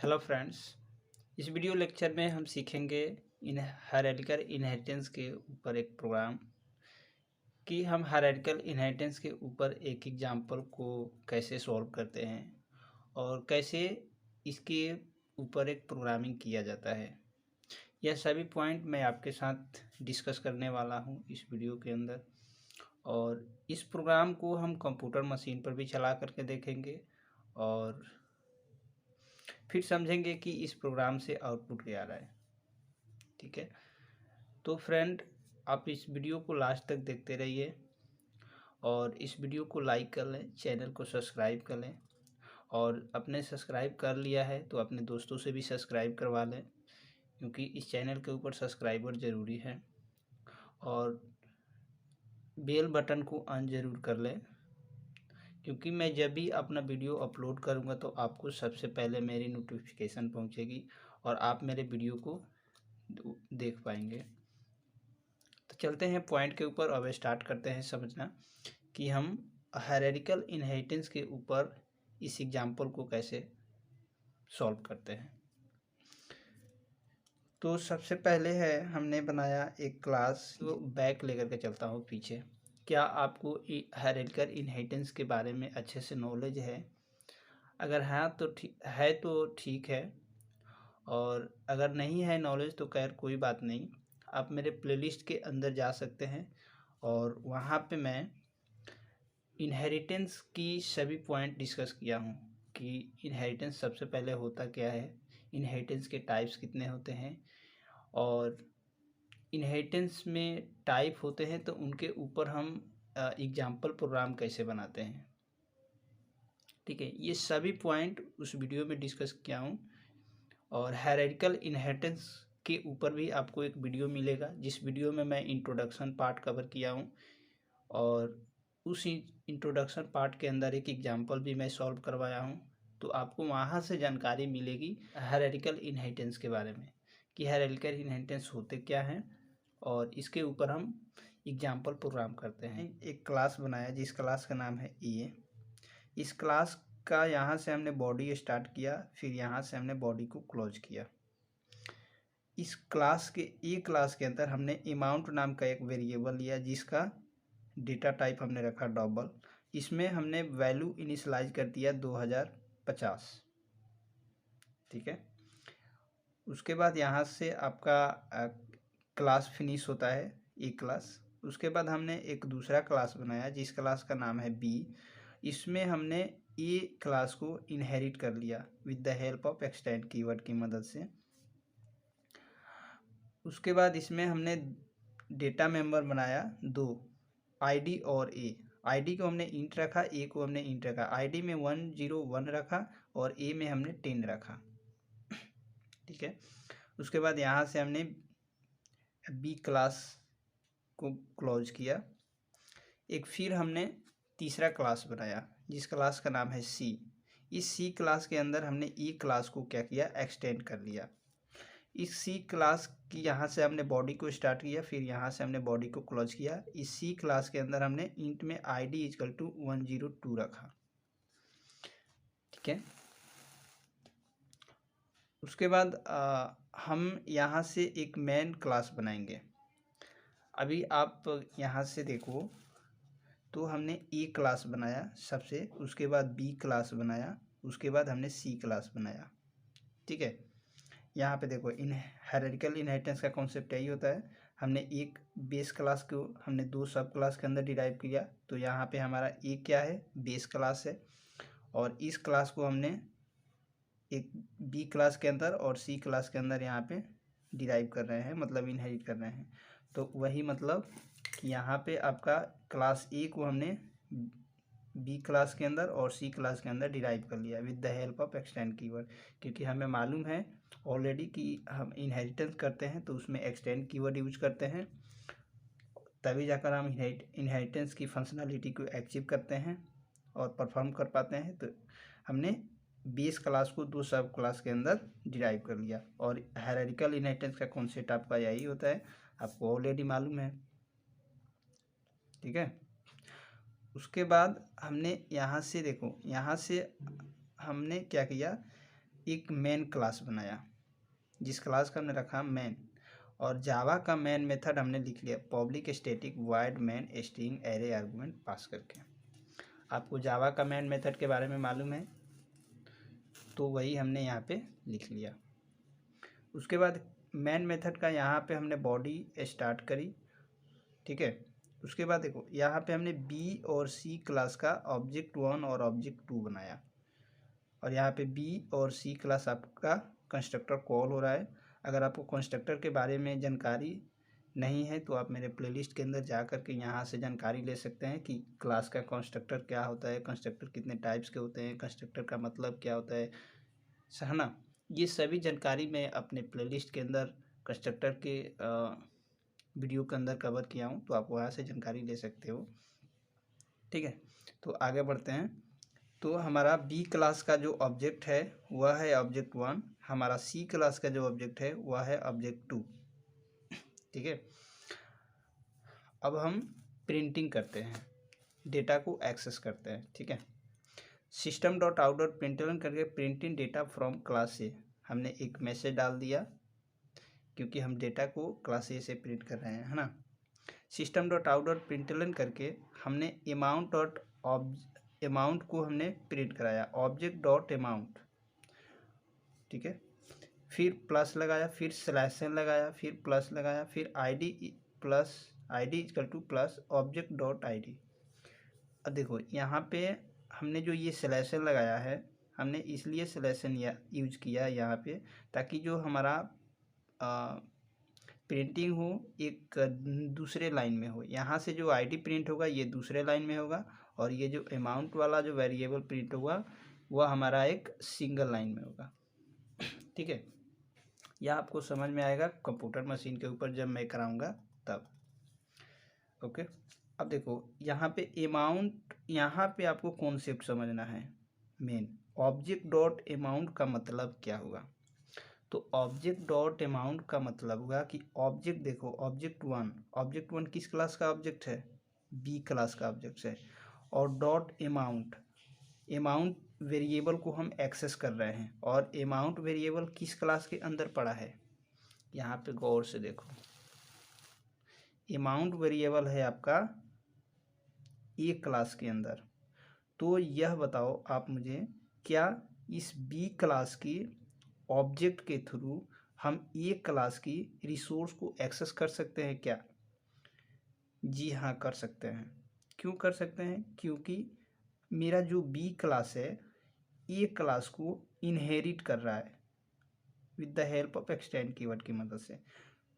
Hello friends. इस video lecture में हम सीखेंगे इन हायरार्किकल इनहेरिटेंस के ऊपर एक प्रोग्राम कि हम हायरार्किकल इनहेरिटेंस के ऊपर एक एग्जांपल को कैसे सॉल्व करते हैं और कैसे इसके ऊपर एक प्रोग्रामिंग किया जाता है। यह सभी पॉइंट मैं आपके साथ डिस्कस करने वाला हूं इस वीडियो के अंदर। और इस प्रोग्राम को हम कंप्यूटर मशीन पर भी चला करके देखेंगे और फिर समझेंगे कि इस प्रोग्राम से आउटपुट क्या आ रहा है। ठीक है, तो फ्रेंड आप इस वीडियो को लास्ट तक देखते रहिए और इस वीडियो को लाइक कर लें, चैनल को सब्सक्राइब कर लें और अपने सब्सक्राइब कर लिया है तो अपने दोस्तों से भी सब्सक्राइब करवा लें, क्योंकि इस चैनल के ऊपर सब्सक्राइबर ज़रूरी है। और बेल बटन को ऑन ज़रूर कर लें, क्योंकि मैं जब भी अपना वीडियो अपलोड करूंगा तो आपको सबसे पहले मेरी नोटिफिकेशन पहुंचेगी और आप मेरे वीडियो को देख पाएंगे। तो चलते हैं पॉइंट के ऊपर। अब स्टार्ट करते हैं समझना कि हम हायरार्किकल इनहेरिटेंस के ऊपर इस एग्जांपल को कैसे सॉल्व करते हैं। तो सबसे पहले है हमने बनाया एक क्लास। तो बैक लेकर के चलता हूँ पीछे। क्या आपको हायरार्किकल इनहेरिटेंस के बारे में अच्छे से नॉलेज है? अगर हाँ तो ठीक है, और अगर नहीं है नॉलेज तो खैर कोई बात नहीं, आप मेरे प्लेलिस्ट के अंदर जा सकते हैं और वहाँ पे मैं इनहेरिटेंस की सभी पॉइंट डिस्कस किया हूँ कि इनहेरिटेंस सबसे पहले होता क्या है, इनहेरिटेंस के टाइप्स कितने होते हैं और इनहेरिटेंस में टाइप होते हैं तो उनके ऊपर हम एग्जाम्पल प्रोग्राम कैसे बनाते हैं। ठीक है, ये सभी पॉइंट उस वीडियो में डिस्कस किया हूँ। और हायरार्किकल इनहेरिटेंस के ऊपर भी आपको एक वीडियो मिलेगा, जिस वीडियो में मैं इंट्रोडक्शन पार्ट कवर किया हूँ और उस इंट्रोडक्शन पार्ट के अंदर एक एग्जांपल भी मैं सॉल्व करवाया हूँ। तो आपको वहाँ से जानकारी मिलेगी हायरार्किकल इनहेरिटेंस के बारे में कि हायरार्किकल इनहेरिटेंस होते क्या हैं, और इसके ऊपर हम एग्जांपल प्रोग्राम करते हैं। एक क्लास बनाया जिस क्लास का नाम है ए। इस क्लास का यहाँ से हमने बॉडी स्टार्ट किया, फिर यहाँ से हमने बॉडी को क्लोज किया। इस क्लास के अंदर हमने अमाउंट नाम का एक वेरिएबल लिया जिसका डेटा टाइप हमने रखा डबल। इसमें हमने वैल्यू इनिशियलाइज कर दिया 2050। ठीक है, उसके बाद यहाँ से आपका क्लास फिनिश होता है एक क्लास। उसके बाद हमने एक दूसरा क्लास बनाया जिस क्लास का नाम है बी। इसमें हमने ए क्लास को इनहेरिट कर लिया with the help of extend keyword की मदद से। उसके बाद इसमें हमने डेटा मेंबर बनाया दो, आईडी और ए। आईडी को हमने इंट रखा, ए को हमने इंट रखा। आईडी में 101 रखा और ए में हमने 10 रखा। ठीक है, उसके बाद यहाँ से हमने बी क्लास को क्लोज किया। एक फिर हमने तीसरा क्लास बनाया जिस क्लास का नाम है सी। इस सी क्लास के अंदर हमने ई क्लास को क्या किया, एक्सटेंड कर लिया। इस सी क्लास की यहाँ से हमने बॉडी को स्टार्ट किया, फिर यहाँ से हमने बॉडी को क्लोज किया। इस सी क्लास के अंदर हमने इंट में आईडी इक्वल टू 102 रखा। ठीक है, उसके बाद हम यहाँ से एक मेन क्लास बनाएंगे। अभी आप यहाँ से देखो तो हमने ए क्लास बनाया सबसे, उसके बाद बी क्लास बनाया, उसके बाद हमने सी क्लास बनाया। ठीक है, यहाँ पे देखो इन हायरार्किकल इनहेरिटेंस का कॉन्सेप्ट यही होता है। हमने एक बेस क्लास को हमने दो सब क्लास के अंदर डिराइव किया, तो यहाँ पे हमारा एक क्या है, बेस क्लास है, और इस क्लास को हमने एक बी क्लास के अंदर और सी क्लास के अंदर यहाँ पे डिराइव कर रहे हैं, मतलब इनहेरिट कर रहे हैं। तो वही मतलब कि यहाँ पे आपका क्लास ए को हमने बी क्लास के अंदर और सी क्लास के अंदर डिराइव कर लिया with the help of extend keyword, क्योंकि हमें मालूम है ऑलरेडी कि हम इनहेरिटेंस करते हैं तो उसमें एक्सटेंड कीवर्ड यूज करते हैं, तभी जाकर हम इनहेरिटेंस की फंक्शनलिटी को अचीव करते हैं और परफॉर्म कर पाते हैं। तो हमने बेस क्लास को दो सब क्लास के अंदर डिराइव कर लिया, और हायरार्किकल इनहेरिटेंस का कॉन्सेप्ट आपका यही होता है, आपको ऑलरेडी मालूम है। ठीक है, उसके बाद हमने यहाँ से देखो, यहाँ से हमने क्या किया, एक मेन क्लास बनाया, जिस क्लास का हमने रखा मेन, और जावा का मेन मेथड हमने लिख लिया public static void main string array argument pass करके। आपको जावा का मेन मेथड के बारे में मालूम है, तो वही हमने यहाँ पे लिख लिया। उसके बाद मेन मेथड का यहाँ पे हमने बॉडी स्टार्ट करी, ठीक है। उसके बाद देखो यहाँ पे हमने बी और सी क्लास का ऑब्जेक्ट 1 और ऑब्जेक्ट 2 बनाया, और यहाँ पे बी और सी क्लास आपका कंस्ट्रक्टर कॉल हो रहा है। अगर आपको कंस्ट्रक्टर के बारे में जानकारी नहीं है तो आप मेरे प्लेलिस्ट के अंदर जा कर के यहाँ से जानकारी ले सकते हैं कि क्लास का कंस्ट्रक्टर क्या होता है, कंस्ट्रक्टर कितने टाइप्स के होते हैं, कंस्ट्रक्टर का मतलब क्या होता है, है ना। ये सभी जानकारी मैं अपने प्लेलिस्ट के अंदर कंस्ट्रक्टर के वीडियो के अंदर कवर किया हूँ, तो आप वहाँ से जानकारी ले सकते हो, ठीक है। तो आगे बढ़ते हैं। तो हमारा बी क्लास का जो ऑब्जेक्ट है वह है ऑब्जेक्ट 1, हमारा सी क्लास का जो ऑब्जेक्ट है वह है ऑब्जेक्ट 2, ठीक है। अब हम प्रिंटिंग करते हैं, डेटा को एक्सेस करते हैं, ठीक है। System dot out dot println करके प्रिंटिंग डेटा फ्रॉम क्लास से हमने एक मैसेज डाल दिया, क्योंकि हम डेटा को क्लास ए से प्रिंट कर रहे हैं, है ना। System dot out dot println करके हमने अमाउंट डॉट अमाउंट को हमने प्रिंट कराया, ऑब्जेक्ट डॉट अमाउंट, ठीक है। फिर प्लस लगाया, फिर स्लैश एन लगाया, फिर प्लस लगाया, फिर ID plus ID equal two plus object dot ID. अब देखो यहाँ पे हमने जो ये स्लैश एन लगाया है, हमने इसलिए स्लैश एन यूज किया यहाँ पे, ताकि जो हमारा प्रिंटिंग हो एक दूसरे लाइन में हो। यहाँ से जो आईडी प्रिंट होगा ये दूसरे लाइन में होगा, और ये जो अमाउंट वाला जो वेरिएबल प्रिंट होगा वह हमारा एक सिंगल लाइन में होगा, ठीक है। यह आपको समझ में आएगा कंप्यूटर मशीन के ऊपर जब मैं कराऊंगा तब, ओके। अब देखो यहाँ पे अमाउंट, यहाँ पे आपको कॉन्सेप्ट समझना है मेन। ऑब्जेक्ट डॉट अमाउंट का मतलब क्या होगा, तो ऑब्जेक्ट डॉट अमाउंट का मतलब होगा कि ऑब्जेक्ट, देखो ऑब्जेक्ट वन किस क्लास का ऑब्जेक्ट है, बी क्लास का ऑब्जेक्ट है, और डॉट अमाउंट, अमाउंट वेरिएबल को हम एक्सेस कर रहे हैं, और अमाउंट वेरिएबल किस क्लास के अंदर पड़ा है, यहाँ पे गौर से देखो, अमाउंट वेरिएबल है आपका ए क्लास के अंदर। तो यह बताओ आप मुझे, क्या इस बी क्लास की ऑब्जेक्ट के थ्रू हम ए क्लास की रिसोर्स को एक्सेस कर सकते हैं क्या? जी हाँ, कर सकते हैं। क्यों कर सकते हैं? क्योंकि मेरा जो बी क्लास है ए क्लास को इनहेरिट कर रहा है with the help of extend keyword की मदद से।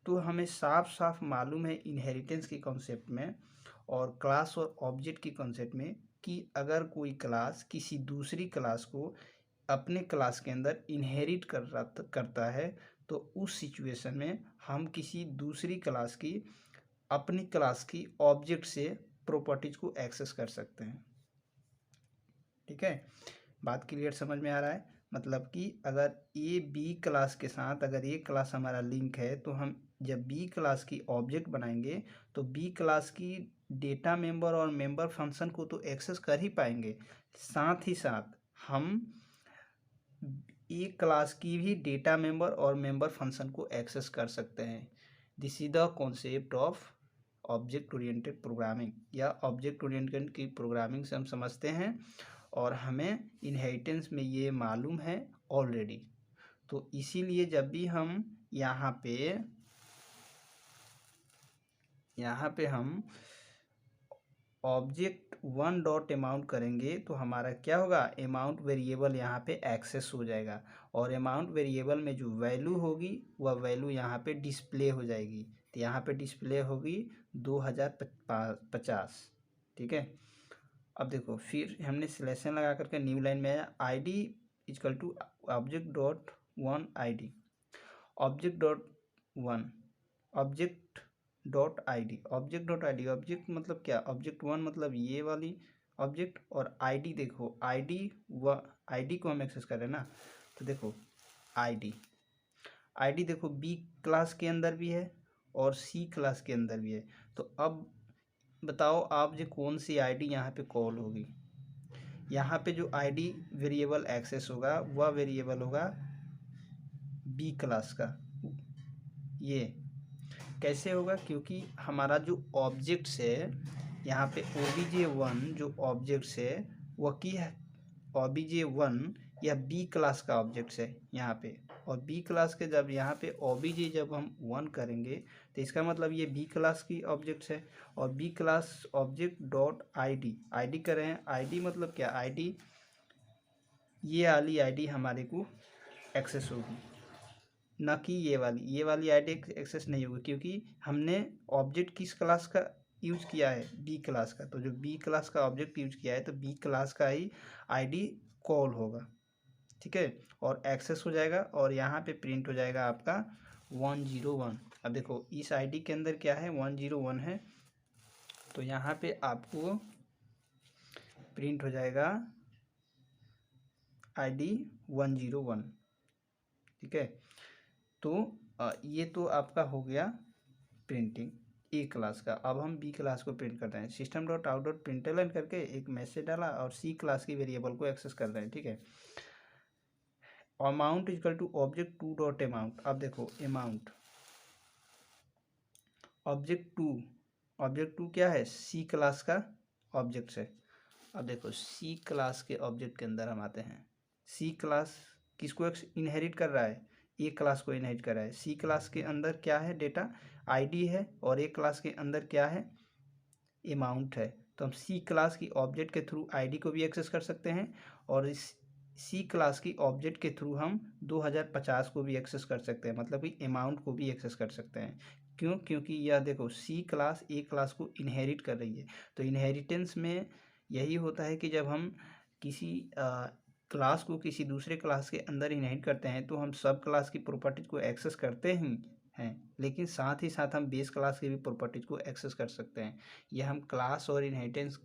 तो हमें साफ साफ मालूम है इनहेरिटेंस के कॉन्सेप्ट में और क्लास और ऑब्जेक्ट के कॉन्सेप्ट में कि अगर कोई क्लास किसी दूसरी क्लास को अपने क्लास के अंदर इनहेरिट करता है तो उस सिचुएशन में हम किसी दूसरी क्लास की अपनी क्लास की ऑब्जेक्ट से प्रॉपर्टीज को एक्सेस कर सकते हैं। ठीक है, बात क्लियर समझ में आ रहा है? मतलब कि अगर ए बी क्लास के साथ अगर ये क्लास हमारा लिंक है तो हम जब बी क्लास की ऑब्जेक्ट बनाएंगे तो बी क्लास की डेटा मेंबर और मेंबर फंक्शन को तो एक्सेस कर ही पाएंगे, साथ ही साथ हम एक क्लास की भी डेटा मेंबर और मेंबर फंक्शन को एक्सेस कर सकते हैं। This is the concept of object oriented programming, या ऑब्जेक्ट ओरिएंटेड की प्रोग्रामिंग से हम समझते हैं और हमें इनहेरिटेंस में ये मालूम है ऑलरेडी। तो इसीलिए जब भी हम यहाँ पे हम ऑब्जेक्ट वन डॉट अमाउंट करेंगे तो हमारा क्या होगा, अमाउंट वेरिएबल यहाँ पे एक्सेस हो जाएगा, और अमाउंट वेरिएबल में जो वैल्यू होगी वह वैल्यू यहाँ पे डिस्प्ले हो जाएगी। तो यहाँ पे डिस्प्ले होगी 2050, ठीक है। अब देखो फिर हमने सिलेक्शन लगा करके न्यू लाइन में आया, I D is equal to object dot one I D, object dot one object dot I D, object dot I D, object मतलब क्या, ऑब्जेक्ट वन मतलब ये वाली ऑब्जेक्ट, और आईडी देखो आईडी व आईडी को हम एक्सेस कर रहे हैं ना। तो देखो आईडी आईडी देखो बी क्लास के अंदर भी है और सी क्लास के अंदर भी है। तो अब बताओ आप जो कौन सी आईडी यहाँ पे कॉल होगी, यहाँ पे जो आईडी वेरिएबल एक्सेस होगा वह वेरिएबल होगा बी क्लास का। ये कैसे होगा, क्योंकि हमारा जो ऑब्जेक्ट्स है यहाँ पे obj1 जो ऑब्जेक्ट्स है वह की है obj1 या बी क्लास का ऑब्जेक्ट्स है यहाँ पे, और बी क्लास के जब यहाँ पे obj जब हम 1 करेंगे तो इसका मतलब ये बी क्लास की ऑब्जेक्ट्स है। और B class object dot I D कर रहे हैं, आई मतलब क्या, आई ये वाली आई हमारे को एक्सेस होगी, ना कि ये वाली आईडी एक्सेस नहीं होगी, क्योंकि हमने ऑब्जेक्ट किस क्लास का यूज किया है, बी क्लास का। तो जो बी क्लास का ऑब्जेक्ट यूज किया है तो बी क्लास का ही आईडी कॉल होगा, ठीक है, और एक्सेस हो जाएगा और यहाँ पे प्रिंट हो जाएगा आपका 101। अब देखो इस आईडी के अंदर क्या है, 101 है, तो यहाँ पे आपको प्रिंट हो जाएगा आईडी 101, ठीक है। तो ये तो आपका हो गया प्रिंटिंग ए क्लास का। अब हम बी क्लास को प्रिंट करते हैं। System dot out dot println करके एक मैसेज डाला और सी क्लास की वेरिएबल को एक्सेस कर रहे हैं, ठीक है। Amount equal to object two dot amount. अब देखो अमाउंट ऑब्जेक्ट टू क्या है, सी क्लास का ऑब्जेक्ट है। अब देखो सी क्लास के ऑब्जेक्ट के अंदर हम आते हैं। सी क्लास किसको इनहेरिट कर रहा है, ए क्लास को इनहेरिट कर रहा है। सी क्लास के अंदर क्या है, डेटा आईडी है, और ए क्लास के अंदर क्या है, अमाउंट है। तो हम सी क्लास की ऑब्जेक्ट के थ्रू आईडी को भी एक्सेस कर सकते हैं, और इस सी क्लास की ऑब्जेक्ट के थ्रू हम 2050 को भी एक्सेस कर सकते हैं, मतलब कि अमाउंट को भी एक्सेस कर सकते हैं। क्यों, क्योंकि यह देखो सी क्लास ए क्लास को इनहेरिट कर रही है। तो इनहेरिटेंस में यही होता है कि जब हम किसी क्लास को किसी दूसरे क्लास के अंदर इनहेरिट करते हैं तो हम सब क्लास की प्रॉपर्टीज को एक्सेस करते ही हैं, लेकिन साथ ही साथ हम बेस क्लास की भी प्रॉपर्टीज को एक्सेस कर सकते हैं। यह हम क्लास और इनहेरिटेंस,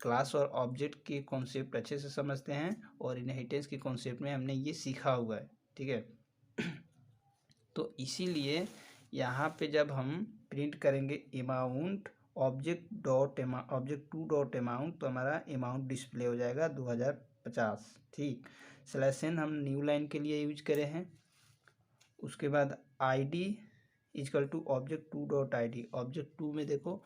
क्लास और ऑब्जेक्ट के कॉन्सेप्ट अच्छे से समझते हैं, और इनहेरिटेंस के कॉन्सेप्ट में हमने ये सीखा हुआ है, ठीक है। तो इसीलिए यहाँ पे जब हम प्रिंट करेंगे amount object two dot amount, तो हमारा अमाउंट डिस्प्ले हो जाएगा 2050, ठीक। स्लैश n हम न्यू लाइन के लिए यूज करे हैं। उसके बाद ID equal to object two dot I. Object two में देखो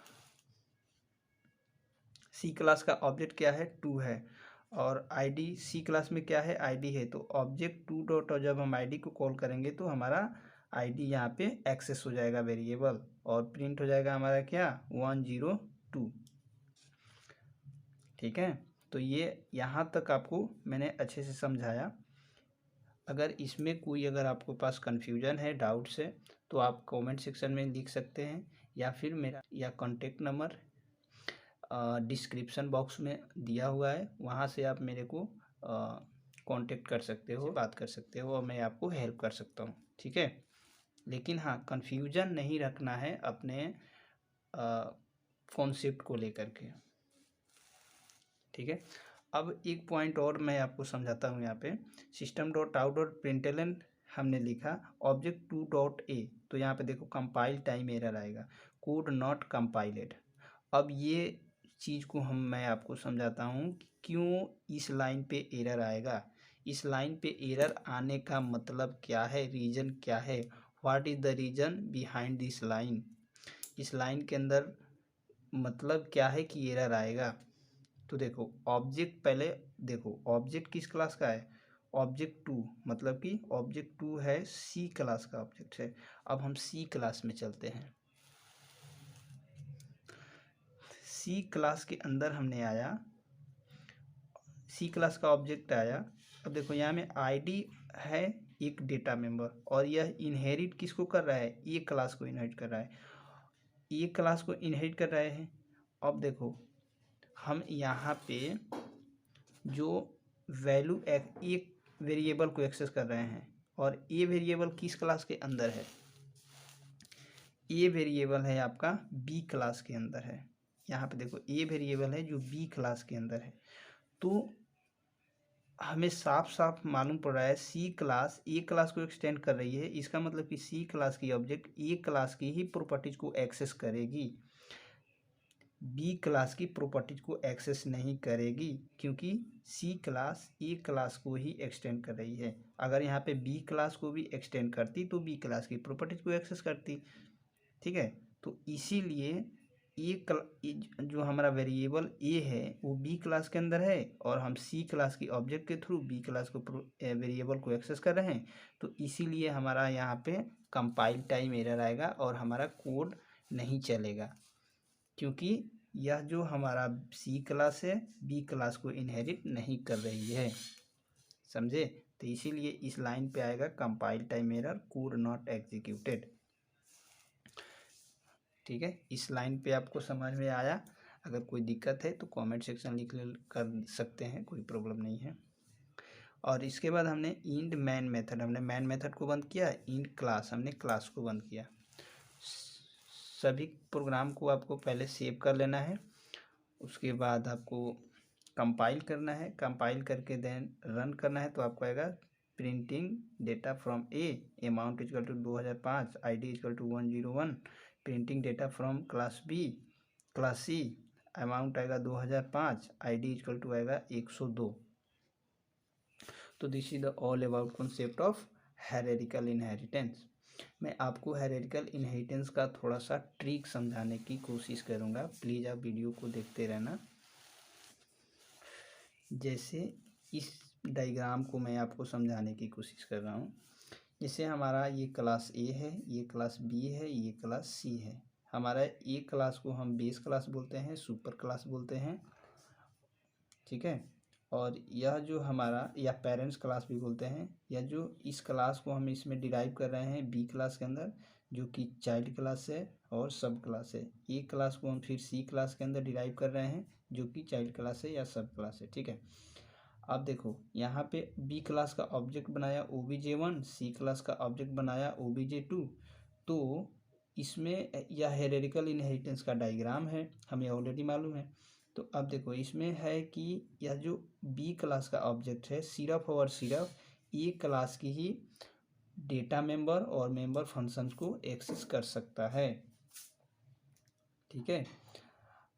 सी क्लास का ऑब्जेक्ट क्या है, टू है, और आईडी सी क्लास में क्या है, आईडी है। तो ऑब्जेक्ट टू डॉट, और जब हम आईडी को कॉल करेंगे तो हमारा आईडी यहाँ पे एक्सेस हो जाएगा वेरिएबल, और प्रिंट हो जाएगा हमारा क्या, 102, ठीक है। तो ये यहाँ तक आपको मैंने अच्छे से समझाया। अगर इसमें कोई अगर आपको पास कन्फ्यूजन है, डाउट्स है, तो आप कमेंट सेक्शन में लिख सकते हैं, या फिर मेरा या कॉन्टेक्ट नंबर डिस्क्रिप्शन बॉक्स में दिया हुआ है, वहाँ से आप मेरे को कांटेक्ट कर सकते हो, बात कर सकते हो, और मैं आपको हेल्प कर सकता हूँ, ठीक है। लेकिन हाँ, कन्फ्यूजन नहीं रखना है अपने कॉन्सेप्ट को लेकर के, ठीक है। अब एक पॉइंट और मैं आपको समझाता हूँ। यहाँ पे system dot out dot println हमने लिखा ऑब्जेक्ट टू डॉट ए, तो यहाँ पे देखो कंपाइल टाइम एरर आएगा, कोड नॉट कंपाइलेड। अब ये चीज़ को मैं आपको समझाता हूँ कि क्यों इस लाइन पे एरर आएगा। इस लाइन पे एरर आने का मतलब क्या है, रीज़न क्या है, what is the reason behind this line. इस लाइन के अंदर मतलब क्या है कि एरर आएगा। तो देखो ऑब्जेक्ट, पहले देखो ऑब्जेक्ट किस क्लास का है, ऑब्जेक्ट टू, मतलब कि ऑब्जेक्ट टू है सी क्लास का ऑब्जेक्ट है। अब हम सी क्लास में चलते हैं। सी क्लास के अंदर हमने आया, सी क्लास का ऑब्जेक्ट आया। अब देखो यहाँ में आईडी है एक डेटा मेंबर, और यह इनहेरिट किसको कर रहा है, ए क्लास को इनहेरिट कर रहा है, ए क्लास को इनहेरिट कर रहे हैं। अब देखो हम यहाँ पे जो वैल्यू एक वेरिएबल को एक्सेस कर रहे हैं, और ए वेरिएबल किस क्लास के अंदर है, ए वेरिएबल है आपका बी क्लास के अंदर है। यहाँ पे देखो ए वेरिएबल है जो बी क्लास के अंदर है। तो हमें साफ साफ मालूम पड़ रहा है सी क्लास ए क्लास को एक्सटेंड कर रही है, इसका मतलब कि सी क्लास की ऑब्जेक्ट ए क्लास की ही प्रॉपर्टीज को एक्सेस करेगी। बी क्लास की प्रॉपर्टीज को एक्सेस नहीं करेगी, क्योंकि सी क्लास ए क्लास को ही एक्सटेंड कर रही है। अगर यहाँ पे बी क्लास को भी एक्सटेंड करती तो बी क्लास की प्रॉपर्टीज को एक्सेस करती। ठीक है, तो इसीलिए जो हमारा वेरिएबल ए है वो बी क्लास के अंदर है, और हम सी क्लास की ऑब्जेक्ट के थ्रू बी क्लास को वेरिएबल को एक्सेस कर रहे हैं। तो इसीलिए हमारा यहाँ पे कंपाइल टाइम एरर आएगा और हमारा कोड नहीं चलेगा, क्योंकि यह जो हमारा सी क्लास है बी क्लास को इनहेरिट नहीं कर रही है। समझे? तो इसीलिए इस लाइन पे आएगा compile time error, code not executed. ठीक है, इस लाइन पे आपको समझ में आया? अगर कोई दिक्कत है तो कमेंट सेक्शन लिख कर सकते हैं, कोई प्रॉब्लम नहीं है। और इसके बाद हमने इंड मैन मेथड, हमने मैन मेथड को बंद किया, इंड क्लास हमने क्लास को बंद किया। सभी प्रोग्राम को आपको पहले सेव कर लेना है, उसके बाद आपको कंपाइल करना है, कंपाइल करके देन रन करना है। तो आपको आएगा printing data from A, amount equal to 2005, ID equal to 101, printing data from class B, class C, amount आएगा 2005, ID इक्वल टू आएगा 102। तो this is the all about concept of hierarchical inheritance. मैं आपको हायरार्किकल इनहेरिटेंस का थोड़ा सा trick समझाने की कोशिश करूँगा, प्लीज़ आप वीडियो को देखते रहना। जैसे इस डायग्राम को मैं आपको समझाने की कोशिश कर रहा हूँ। जैसे हमारा ये क्लास ए है, ये क्लास बी है, ये क्लास सी है। हमारा ए क्लास को हम बेस क्लास बोलते हैं, सुपर क्लास बोलते हैं। ठीक है, और यह जो हमारा या पेरेंट्स क्लास भी बोलते हैं, या जो इस क्लास को हम इसमें डिराइव कर रहे हैं बी क्लास के अंदर, जो कि चाइल्ड क्लास है और सब क्लास है। ए क्लास को हम फिर सी क्लास के अंदर डिराइव कर रहे हैं, जो कि चाइल्ड क्लास है या सब क्लास है। ठीक है, अब देखो यहाँ पे बी क्लास का ऑब्जेक्ट बनाया obj1, सी क्लास का ऑब्जेक्ट बनाया obj2। तो इसमें यह हायरार्किकल इनहेरिटेंस का डायग्राम है, हमें ऑलरेडी मालूम है। तो अब देखो इसमें है कि यह जो बी क्लास का ऑब्जेक्ट है सिर्फ और सिर्फ ए क्लास की ही डेटा मेंबर और मेंबर फंक्शंस को एक्सेस कर सकता है। ठीक है,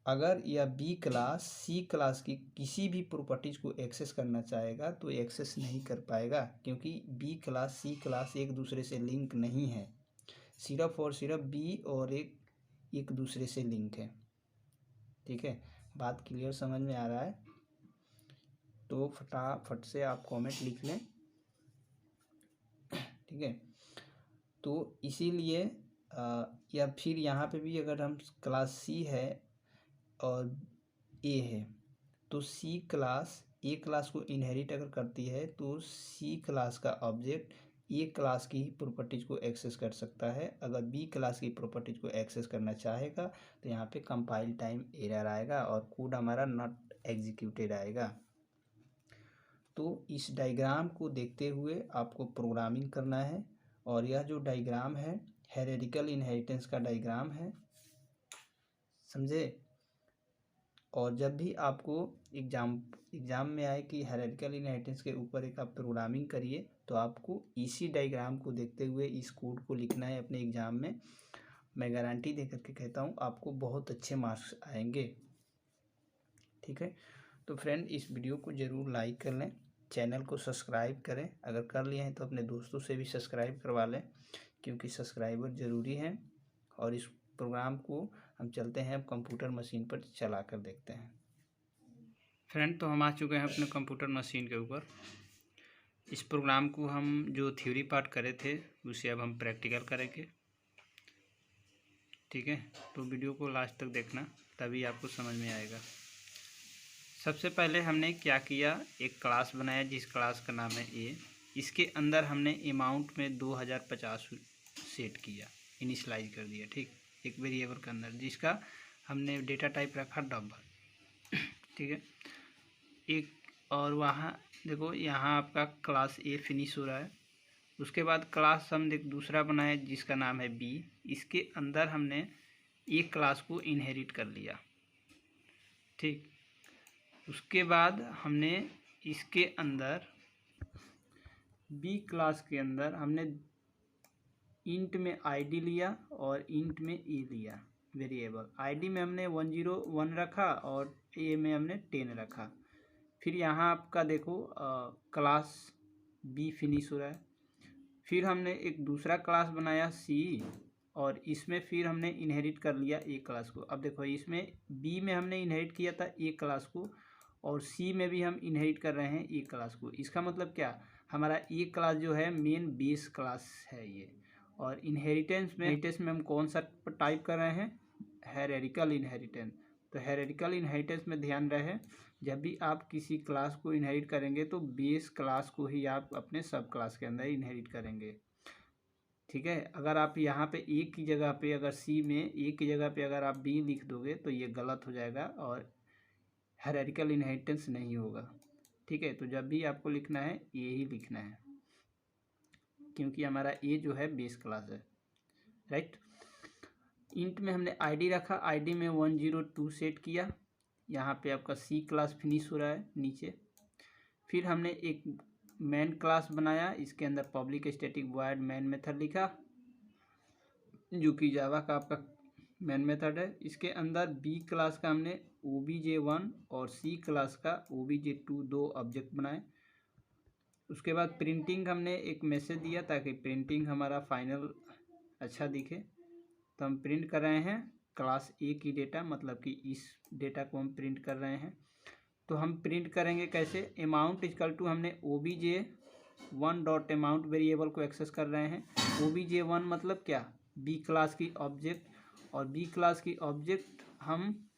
अगर यह बी क्लास सी क्लास की किसी भी प्रॉपर्टीज को एक्सेस करना चाहेगा तो एक्सेस नहीं कर पाएगा, क्योंकि बी क्लास सी क्लास एक दूसरे से लिंक नहीं है। सिर्फ और सिर्फ बी और एक दूसरे से लिंक है। ठीक है, बात क्लियर समझ में आ रहा है? तो फटाफट से आप कमेंट लिख लें। ठीक है, तो इसीलिए या फिर यहाँ पे भी अगर हम क्लास सी है और ए है, तो सी क्लास ए क्लास को इनहेरिट अगर करती है तो सी क्लास का ऑब्जेक्ट ए क्लास की ही प्रॉपर्टीज को एक्सेस कर सकता है। अगर बी क्लास की प्रॉपर्टीज को एक्सेस करना चाहेगा तो यहाँ पे कंपाइल टाइम एरर आएगा और कोड हमारा नॉट एग्जीक्यूटेड आएगा। तो इस डायग्राम को देखते हुए आपको प्रोग्रामिंग करना है, और यह जो डायग्राम है हायरार्किकल इनहेरिटेंस का डायग्राम है। समझे? और जब भी आपको एग्जाम में आए कि हायरार्किकल इनहेरिटेंस के ऊपर एक आप प्रोग्रामिंग करिए, तो आपको इसी डायग्राम को देखते हुए इस कोड को लिखना है अपने एग्ज़ाम में। मैं गारंटी दे करके कहता हूँ आपको बहुत अच्छे मार्क्स आएंगे। ठीक है, तो फ्रेंड इस वीडियो को ज़रूर लाइक कर लें, चैनल को सब्सक्राइब करें, अगर कर लिए हैं तो अपने दोस्तों से भी सब्सक्राइब करवा लें, क्योंकि सब्सक्राइबर ज़रूरी हैं। और इस प्रोग्राम को हम चलते हैं अब कंप्यूटर मशीन पर चला कर देखते हैं। फ्रेंड, तो हम आ चुके हैं अपने कंप्यूटर मशीन के ऊपर। इस प्रोग्राम को हम जो थ्योरी पार्ट करे थे उसे अब हम प्रैक्टिकल करेंगे। ठीक है, तो वीडियो को लास्ट तक देखना, तभी आपको समझ में आएगा। सबसे पहले हमने क्या किया, एक क्लास बनाया जिस क्लास का नाम है ए। इसके अंदर हमने अमाउंट में 2050 सेट किया, इनिशलाइज कर दिया। ठीक, एक वेरिएबल के अंदर जिसका हमने डेटा टाइप रखा डबल। ठीक है, एक और वहाँ देखो यहाँ आपका क्लास ए फिनिश हो रहा है। उसके बाद क्लास हम एक दूसरा बनाए जिसका नाम है बी। इसके अंदर हमने एक क्लास को इनहेरिट कर लिया। ठीक, उसके बाद हमने इसके अंदर बी क्लास के अंदर हमने इंट में आईडी लिया और इंट में ए लिया। वेरिएबल। आईडी में हमने 101 रखा और ए में हमने 10 रखा। फिर यहाँ आपका देखो क्लास बी फिनिश हो रहा है। फिर हमने एक दूसरा क्लास बनाया सी, और इसमें फिर हमने इनहेरिट कर लिया ए क्लास को। अब देखो इसमें बी में हमने इनहेरिट किया था ए क्लास को, और सी में भी हम इनहेरिट कर रहे हैं ए क्लास को। इसका मतलब क्या, हमारा ए क्लास जो है मेन बेस क्लास है ये। और इनहेरिटेंस में हम कौन सा टाइप कर रहे हैं, हायरार्किकल इनहेरिटेंस। तो हायरार्किकल इनहेरिटेंस में ध्यान रहे, जब भी आप किसी क्लास को इनहेरिट करेंगे तो बेस क्लास को ही आप अपने सब क्लास के अंदर इनहेरिट करेंगे। ठीक है, अगर आप यहाँ पे ए की जगह पे, अगर सी में ए की जगह पे अगर आप बी लिख दोगे तो ये गलत हो जाएगा और हायरार्किकल इनहेरिटेंस नहीं होगा। ठीक है, तो जब भी आपको लिखना है ए ही लिखना है, क्योंकि हमारा ए जो है बेस क्लास है। राइट। इंट में हमने आईडी रखा, आईडी में 102 सेट किया। यहाँ पे आपका सी क्लास फिनिश हो रहा है नीचे। फिर हमने एक मेन क्लास बनाया, इसके अंदर public static void main method लिखा, जो कि जावा का आपका मेन मेथड है। इसके अंदर बी क्लास का हमने obj1 और सी क्लास का obj2 दो ऑब्जेक्ट बनाए। उसके बाद प्रिंटिंग हमने एक मैसेज दिया ताकि प्रिंटिंग हमारा फाइनल अच्छा दिखे। तो हम प्रिंट कर रहे हैं क्लास ए की डेटा, मतलब कि इस डेटा को हम प्रिंट कर रहे हैं। तो हम प्रिंट करेंगे कैसे, अमाउंट इक्वल टू हमने obj1 डॉट अमाउंट वेरिएबल को एक्सेस कर रहे हैं। obj1 मतलब क्या, बी क्लास की ऑब्जेक्ट, और बी क्लास की ऑब्जेक्ट हम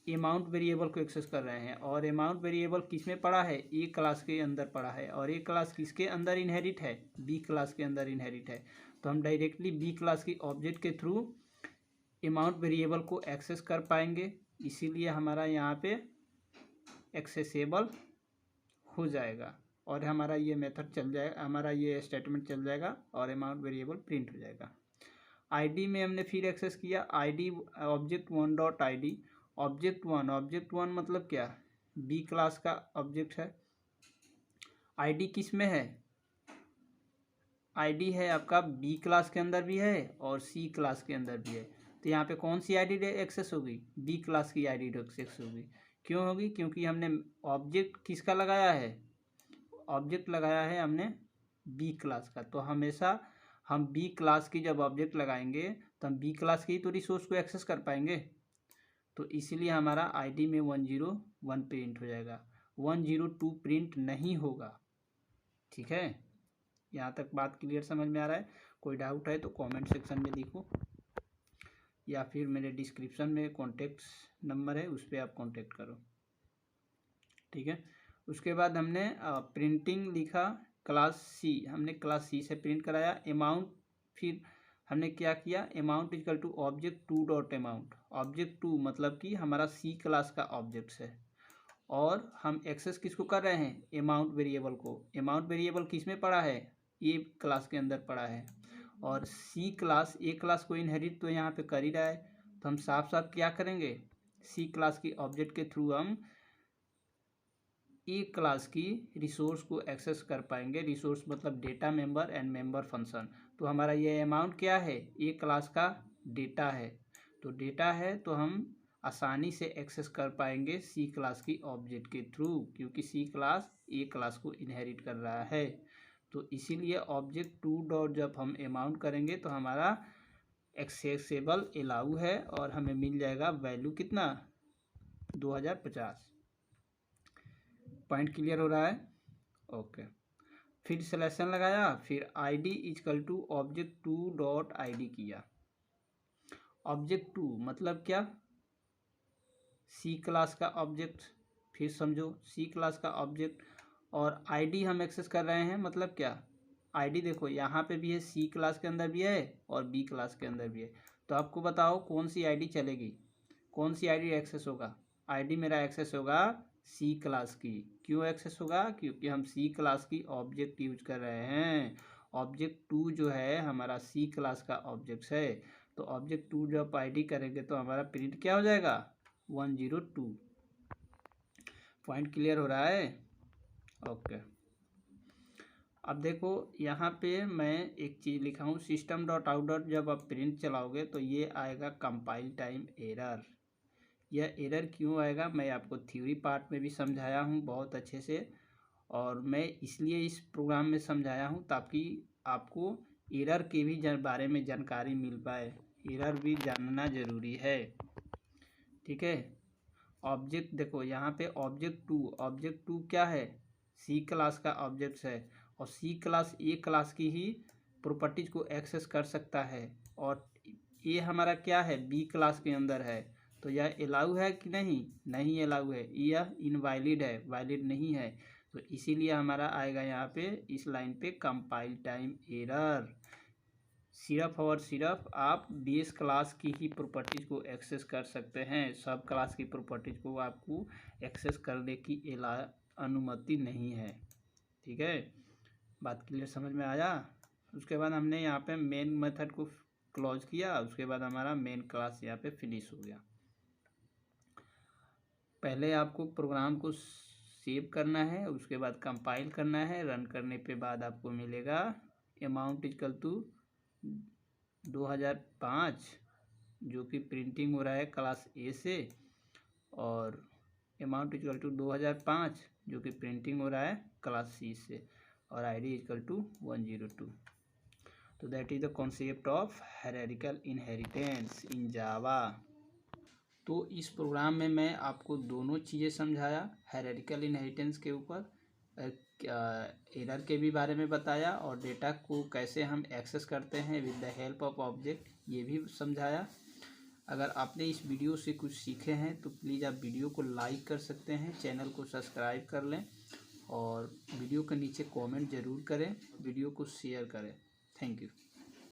अमाउंट वेरिएबल को एक्सेस कर रहे हैं। और अमाउंट वेरिएबल किस में पड़ा है, ए क्लास के अंदर पड़ा है। और ए क्लास किसके अंदर इनहेरिट है, बी क्लास के अंदर इनहेरिट है। तो हम डायरेक्टली बी क्लास की ऑब्जेक्ट के थ्रू अमाउंट वेरिएबल को एक्सेस कर पाएंगे, इसीलिए हमारा यहाँ पे एक्सेसेबल हो जाएगा और हमारा ये मेथड चल जाएगा, हमारा ये स्टेटमेंट चल जाएगा और अमाउंट वेरिएबल प्रिंट हो जाएगा। आईडी में हमने फिर एक्सेस किया, ID object one dot ID. Object one मतलब क्या, बी क्लास का ऑब्जेक्ट है। आईडी किस में है, आईडी है आपका बी क्लास के अंदर भी है और सी क्लास के अंदर भी है। तो यहाँ पे कौन सी आईडी एक्सेस होगी, बी क्लास की आईडी एक्सेस होगी। क्यों होगी, क्योंकि हमने ऑब्जेक्ट किसका लगाया है, ऑब्जेक्ट लगाया है हमने बी क्लास का। तो हमेशा हम बी क्लास की जब ऑब्जेक्ट लगाएंगे तो हम बी क्लास की ही तो रिसोर्स को एक्सेस कर पाएंगे। तो इसीलिए हमारा आईडी में 101 प्रिंट हो जाएगा, 102 प्रिंट नहीं होगा। ठीक है, यहाँ तक बात क्लियर समझ में आ रहा है। कोई डाउट है तो कमेंट सेक्शन में लिखो, या फिर मेरे डिस्क्रिप्शन में कॉन्टेक्ट नंबर है, उस पर आप कॉन्टेक्ट करो। ठीक है, उसके बाद हमने प्रिंटिंग लिखा क्लास सी, हमने क्लास सी से प्रिंट कराया अमाउंट। फिर हमने क्या किया, amount equal to object two dot amount. Object two मतलब कि हमारा सी क्लास का ऑब्जेक्ट है, और हम एक्सेस किसको कर रहे हैं, अमाउंट वेरिएबल को। अमाउंट वेरिएबल किस में पड़ा है, ए क्लास के अंदर पड़ा है, और सी क्लास ए क्लास को इनहेरिट तो यहाँ पे कर ही रहा है। तो हम साफ साफ क्या करेंगे, सी क्लास की ऑब्जेक्ट के थ्रू हम ए क्लास की रिसोर्स को एक्सेस कर पाएंगे। रिसोर्स मतलब data member and member function. तो हमारा ये अमाउंट क्या है, ए क्लास का डेटा है। तो डेटा है तो हम आसानी से एक्सेस कर पाएंगे सी क्लास की ऑब्जेक्ट के थ्रू, क्योंकि सी क्लास ए क्लास को इनहेरिट कर रहा है। तो इसीलिए ऑब्जेक्ट टू डॉट जब हम अमाउंट करेंगे तो हमारा एक्सेसिबल अलाउ है, और हमें मिल जाएगा वैल्यू कितना, 2050। पॉइंट क्लियर हो रहा है, ओके। फिर सिलेक्शन लगाया, फिर ID equal to object two dot ID किया। ऑब्जेक्ट टू मतलब क्या, सी क्लास का ऑब्जेक्ट। फिर समझो सी क्लास का ऑब्जेक्ट, और आईडी हम एक्सेस कर रहे हैं, मतलब क्या, आईडी देखो यहाँ पे भी है, सी क्लास के अंदर भी है और बी क्लास के अंदर भी है। तो आपको बताओ कौन सी आईडी चलेगी, कौन सी आईडी एक्सेस होगा। आईडी मेरा एक्सेस होगा सी क्लास की। क्यों एक्सेस होगा, क्योंकि हम सी क्लास की ऑब्जेक्ट यूज कर रहे हैं। ऑब्जेक्ट टू जो है हमारा सी क्लास का ऑब्जेक्ट है। तो ऑब्जेक्ट टू जब आईडी करेंगे तो हमारा प्रिंट क्या हो जाएगा, 102। पॉइंट क्लियर हो रहा है, ओके। अब देखो यहाँ पे मैं एक चीज़ लिखा हूँ, सिस्टम डॉट आउट डॉट जब आप प्रिंट चलाओगे तो ये आएगा कंपाइल टाइम एरर। यह एरर क्यों आएगा मैं आपको थ्योरी पार्ट में भी समझाया हूँ बहुत अच्छे से, और मैं इसलिए इस प्रोग्राम में समझाया हूँ ताकि आपको एरर के भी बारे में जानकारी मिल पाए। एरर भी जानना ज़रूरी है, ठीक है। ऑब्जेक्ट देखो यहाँ पे ऑब्जेक्ट टू क्या है, सी क्लास का ऑब्जेक्ट है, और सी क्लास ए क्लास की ही प्रॉपर्टीज को एक्सेस कर सकता है, और ये हमारा क्या है बी क्लास के अंदर है, तो यह अलाउ है कि नहीं, नहीं अलाउ है, यह इनवैलिड है, वैलिड नहीं है। तो इसीलिए हमारा आएगा यहाँ पे इस लाइन पे कंपाइल टाइम एरर। सिर्फ और सिर्फ आप बेस क्लास की ही प्रॉपर्टीज को एक्सेस कर सकते हैं, सब क्लास की प्रॉपर्टीज को आपको एक्सेस करने की अनुमति नहीं है, ठीक है। बात क्लियर समझ में आया। उसके बाद हमने यहाँ पे मेन मेथड को क्लोज किया, उसके बाद हमारा मेन क्लास यहाँ पे फिनिश हो गया। पहले आपको प्रोग्राम को सेव करना है, उसके बाद कंपाइल करना है, रन करने पे बाद आपको मिलेगा अमाउंट इक्वल टू 2005 जो कि प्रिंटिंग हो रहा है क्लास ए से, और अमाउंट इक्वल टू 2005 जो कि प्रिंटिंग हो रहा है क्लास सी से, और आईडी इक्वल टू 102। तो that is the concept of hierarchical inheritance in Java. तो इस प्रोग्राम में मैं आपको दोनों चीज़ें समझाया, हायरार्किकल इनहेरिटेंस के ऊपर एरर के भी बारे में बताया, और डेटा को कैसे हम एक्सेस करते हैं with the help of object ये भी समझाया। अगर आपने इस वीडियो से कुछ सीखे हैं तो प्लीज़ आप वीडियो को लाइक कर सकते हैं, चैनल को सब्सक्राइब कर लें, और वीडियो के नीचे कमेंट ज़रूर करें, वीडियो को शेयर करें। Thank you.